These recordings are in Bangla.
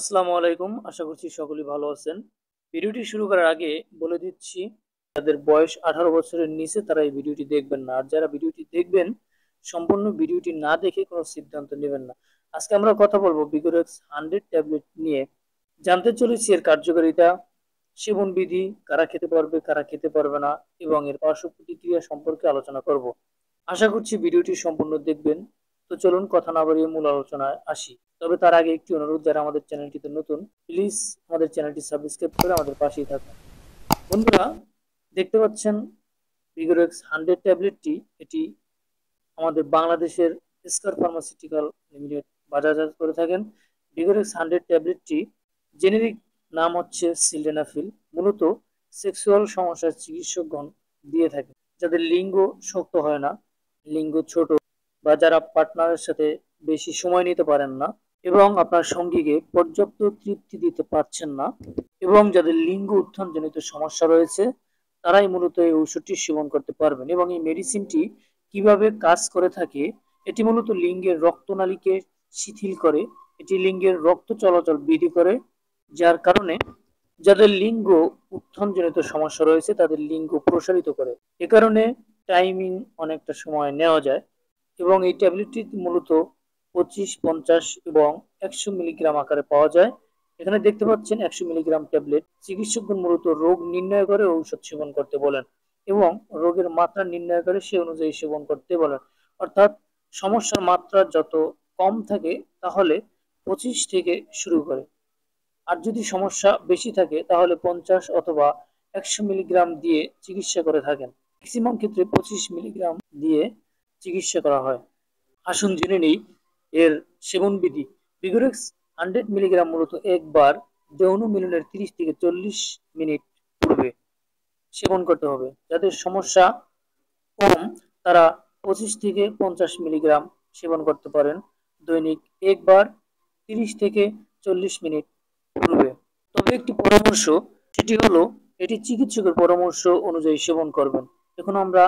আসসালামু আলাইকুম। আশা করছি সকলেই ভালো আছেন। ভিডিওটি শুরু করার আগে বলে দিচ্ছি, যাদের বয়স 18 বছরের নিচে তারা এই ভিডিওটি দেখবেন না। আর যারা ভিডিওটি দেখবেন, সম্পূর্ণ ভিডিওটি না দেখে কোনো সিদ্ধান্ত নেবেন না। আজকে আমরা কথা বলবো বিগোরেক্স 100 ট্যাবলেট নিয়ে। জানতে চলেছি এর কার্যকারিতা, সেবন বিধি, কারা খেতে পারবে, কারা খেতে পারবে না এবং এর পার্শ্ব প্রতিক্রিয়া সম্পর্কে আলোচনা করব। আশা করছি ভিডিওটি সম্পূর্ণ দেখবেন। তো চলুন কথা না বাড়িয়ে মূল আলোচনায় আসি। তবে তার আগে একটি অনুরোধ, যারা আমাদের চ্যানেলটিতে নতুন, প্লিজ আমাদের চ্যানেলটি সাবস্ক্রাইব করে আমাদের পাশেই থাকুন। বন্ধুরা, দেখতে পাচ্ছেন ভিগোরেক্স 100 ট্যাবলেটটি, এটি আমাদের বাংলাদেশের স্কয়ার ফার্মাসিউটিক্যাল লিমিটেড বাজারজাত করে থাকেন। ভিগোরেক্স 100 ট্যাবলেটটি জেনেরিক নাম হচ্ছে সিলডেনাফিল। মূলত সেক্সুয়াল সমস্যার চিকিৎসকগণ দিয়ে থাকে, যাদের লিঙ্গ শক্ত হয় না, লিঙ্গ ছোট, বা যারা পার্টনারের সাথে বেশি সময় নিতে পারেন না এবং আপনার সঙ্গীকে পর্যাপ্ত তৃপ্তি দিতে পারছেন না, এবং যাদের লিঙ্গ উত্থানজনিত সমস্যা রয়েছে, তারাই মূলত এই ওষুধটি সেবন করতে পারবেন। এবং এই মেডিসিনটি কিভাবে কাজ করে থাকে, এটি মূলত লিঙ্গের রক্তনালীকে শিথিল করে, এটি লিঙ্গের রক্ত চলাচল বৃদ্ধি করে, যার কারণে যাদের লিঙ্গ উত্থানজনিত সমস্যা রয়েছে তাদের লিঙ্গ প্রসারিত করে। এ কারণে টাইমিং অনেকটা সময় নেওয়া যায়। এবং এই ট্যাবলেটটি মূলত 25, 50 এবং 100 মিলিগ্রাম আকারে পাওয়া যায়। এখানে দেখতে পাচ্ছেন 100 মিলিগ্রাম ট্যাবলেট। চিকিৎসকগণ মূলত রোগ নির্ণয় করে ঔষধ সেবন করতে বলেন এবং রোগের মাত্রা নির্ণয় করে সে অনুযায়ী সেবন করতে বলেন। অর্থাৎ সমস্যার মাত্রা যত কম থাকে তাহলে 25 থেকে শুরু করে, আর যদি সমস্যা বেশি থাকে তাহলে 50 অথবা 100 মিলিগ্রাম দিয়ে চিকিৎসা করে থাকেন। ম্যাক্সিমাম ক্ষেত্রে 25 মিলিগ্রাম দিয়ে চিকিৎসা করা হয়। আসুন জেনে নেই এর সেবন বিধি। ভিগোরেক্স 100 মিলিগ্রাম মূলত একবার যৌন মিলনের 30 থেকে 40 মিনিট পূর্বে সেবন করতে হবে। যাদের সমস্যা কম তারা 25 থেকে 50 মিলিগ্রাম সেবন করতে পারেন দৈনিক একবার 30 থেকে 40 মিনিট পূর্বে। তবে একটি পরামর্শ, সেটি হলো এটি চিকিৎসকের পরামর্শ অনুযায়ী সেবন করবেন। এখন আমরা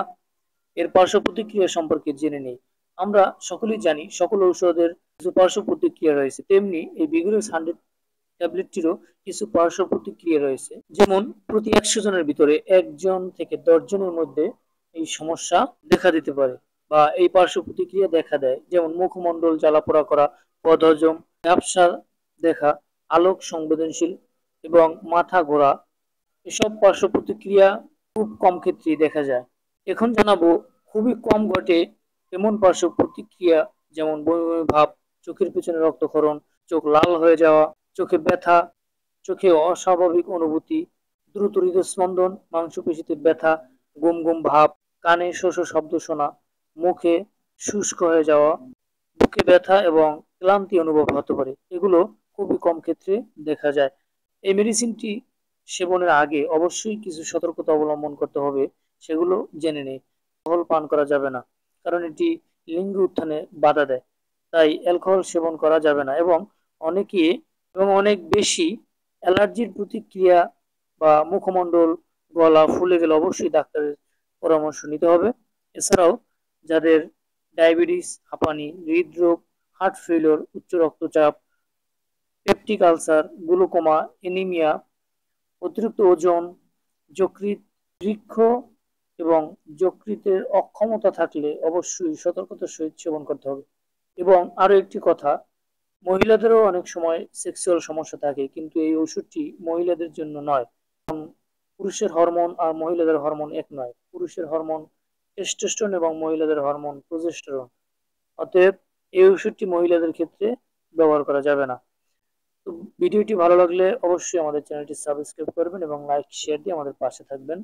এর পার্শ্ব প্রতিক্রিয়া সম্পর্কে জেনে নেই। আমরা সকলেই জানি সকল ঔষধের কিছু পার্শ্ব প্রতিক্রিয়া রয়েছে, তেমনি এই ভিগোরেক্স 100 ট্যাবলেটটিরও কিছু পার্শ্ব প্রতিক্রিয়া রয়েছে। যেমন প্রতি 100 জনের ভিতরে 1 জন থেকে 10 জনের মধ্যে এই সমস্যা দেখা দিতে পারে বা এই পার্শ্ব প্রতিক্রিয়া দেখা দেয়। যেমন মুখমণ্ডল জ্বালাপোড়া করা, বদহজম, ঝাপসা দেখা, আলোক সংবেদনশীল এবং মাথা ঘোরা। এসব পার্শ্ব প্রতিক্রিয়া খুব কম ক্ষেত্রেই দেখা যায়। এখন জানাবো খুবই কম ঘটে এমন পার্শ্ব প্রতিক্রিয়া, যেমন বমি বমি ভাব, চোখের পিছনে রক্তক্ষরণ, চোখ লাল হয়ে যাওয়া, চোখে ব্যথা, চোখে অস্বাভাবিক অনুভূতি, দ্রুত হৃদস্পন্দন, মাংসপেশিতে ব্যথা, গুম গুম ভাব, কানে শো শো শব্দ শোনা, মুখে শুষ্ক হয়ে যাওয়া, বুকে ব্যথা এবং ক্লান্তি অনুভব হতে পারে। এগুলো খুবই কম ক্ষেত্রে দেখা যায়। এই মেডিসিনটি সেবনের আগে অবশ্যই কিছু সতর্কতা অবলম্বন করতে হবে, সেগুলো জেনে নেই। অ্যালকোহল পান করা যাবে না, কারণ এটি লিঙ্গ উত্থানে বাধা দেয়, তাই অ্যালকোহল সেবন করা যাবে না। এবং অনেকে অনেক বেশি অ্যালার্জির প্রতিক্রিয়া বা মুখমণ্ডল, গলা ফুলে গেলে অবশ্যই ডাক্তারের পরামর্শ নিতে হবে। এছাড়াও যাদের ডায়াবেটিস, হাঁপানি, হৃদরোগ, হার্ট ফেলিওর, উচ্চ রক্তচাপ, পেপটিক আলসার, গ্লুকোমা, এনিমিয়া, অতিরিক্ত ওজন, যকৃৎ, বৃক্ষ এবং যকৃতের অক্ষমতা থাকলে অবশ্যই সতর্কতার সহিত সেবন করতে হবে। এবং আরো একটি কথা, মহিলাদেরও অনেক সময় সেক্সুয়াল সমস্যা থাকে, কিন্তু এই ওষুধটি মহিলাদের জন্য নয়। পুরুষের হরমোন আর মহিলাদের হরমোন এক নয়। পুরুষের হরমোন টেস্টোস্টেরন এবং মহিলাদের হরমোন প্রোজেস্টেরন। অতএব এই ওষুধটি মহিলাদের ক্ষেত্রে ব্যবহার করা যাবে না। তো ভিডিওটি ভালো লাগলে অবশ্যই আমাদের চ্যানেলটি সাবস্ক্রাইব করবেন এবং লাইক শেয়ার দিয়ে আমাদের পাশে থাকবেন।